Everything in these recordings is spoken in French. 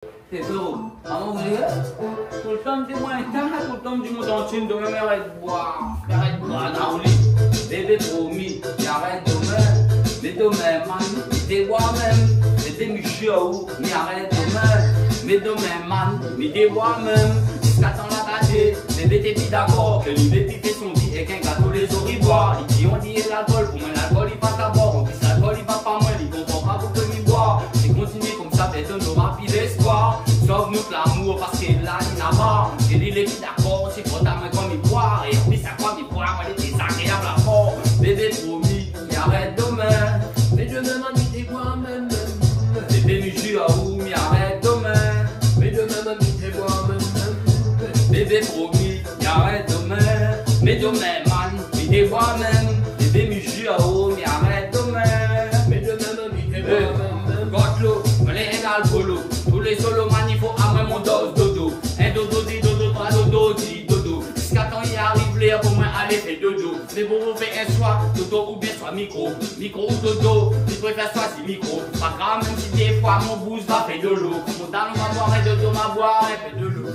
C'est tout. Maman, vous dites, tout le temps, c'est moins tard, tout le temps, du monde entier, demain, arrête de boire, dans le lit. Bébé promis, arrête demain, mais demain, man, t'es moi-même, mais t'es Michel, mais arrête demain, mais demain, man, mais t'es moi-même, jusqu'à temps la tâche, bébé, t'es plus d'accord, que l'idée fait son vie et qu'un gâteau les oriboires, ils qui ont dit l'alcool, pour moi, l'alcool, il passe d'abord, en plus, l'alcool, il va pas moins, il comprend pas pour que m'y boire, c'est continuer comme ça, peut-être nos rapis d'espoir. Sauve-nous l'amour parce que là il n'a pas. J'ai dit les filles d'accord, c'est pour ta main comme il boire. Et en plus ça comme il boire, moi il est désagréable à fort. Bébé promis, il arrête demain. Mais demain mamie t'es moi-même. Bébé me jure à où, il arrête demain. Mais demain mamie t'es moi-même. Bébé promis, il arrête demain. Mais demain man, il t'es moi-même. Bébé me jure à où, il arrête demain. Mais demain mamie t'es moi-même. Gotlo, on est un alcoolo. Tous les solomans, il faut amener mon dos dodo. Un dodo, dit dodo, trois dodo, dit dodo. Jusqu'à temps il arrive l'air pour moi aller faire dodo. Mais bon, vous faites un choix, dodo ou bien soit micro. Micro ou dodo, je préfère soit si micro. Pas grave, même si des fois mon bouche va faire de l'eau. Mon talon va boire et dodo va boire et fait de l'eau.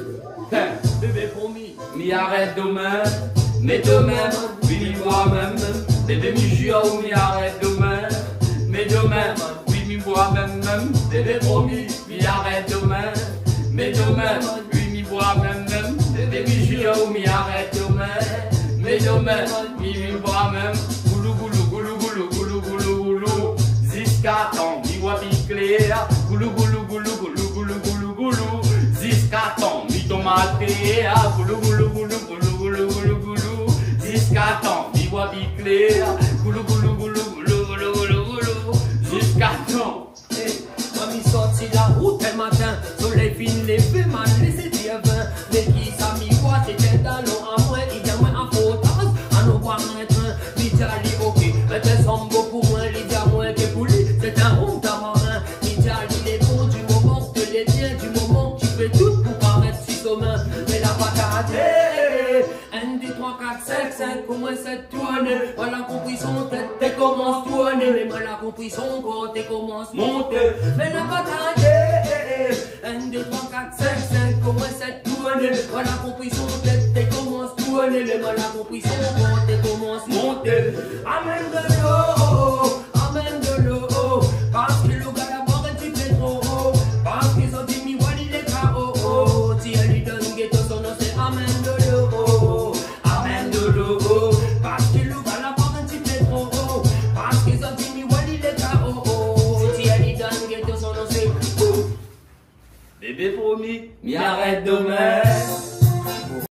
Bébé promis, m'y arrête demain. Mais demain, oui, moi-même. Bébé m'y jure ou m'y arrête demain. Mais demain, moi-même, bébé promis, m'y arrête demain. Mais demain, lui m'y boit même, bébé m'y jure ou m'y arrête demain. Mais demain, m'y boit même. Goulou, goulou, goulou, goulou, goulou, goulou, goulou. Jusqu'à temps, m'y boit bien clair. Goulou, goulou, goulou, goulou, goulou, goulou, goulou. Jusqu'à temps, m'y tombe à terre. Goulou, goulou, goulou, goulou, goulou, goulou, goulou. Jusqu'à temps, m'y boit bien clair. Goulou, goulou, goulou, goulou, goulou, goulou, goulou. Jusqu'à temps. Mamie sorti la route un matin, soleil fin levé, man laissé dire vin. Mais qui ça m'y voit, c'était dans l'eau à moi, il y a moins à faute, à nous voir un train, l'Italie ok, mais t'es sombre pour moi, il y a moins que pour lui, c'est un rond tamarin. L'Italie les bons du moment, que les biens du moment, tu fais tout pour paraître si commun, mais la patate, 1, 2, 3, 4, 5, 5, au moins 7 tournées, voilà compris son tête, t'es commence tourner, mais moi la compris son corps, t'es commence monter. Mais la bataille, 1, 2, 3, 4, 5, 5, au moins 7 tournées. Voilà compris son tête, t'es commence tourner. Mais voilà compris son corps, t'es commence monter. Amène de l'eau, amène de l'eau. Parce que le gars d'abord un petit peu trop haut. Parce qu'ils ont dit, mi wali les KO. Si elle lui donne ghetto, son nom c'est amène de l'eau. Amène de l'eau. Parce que le gars d'abord un petit peu trop haut. Parce qu'ils ont dit, mi wali les KO. Bébé promis, m'y arrête demain.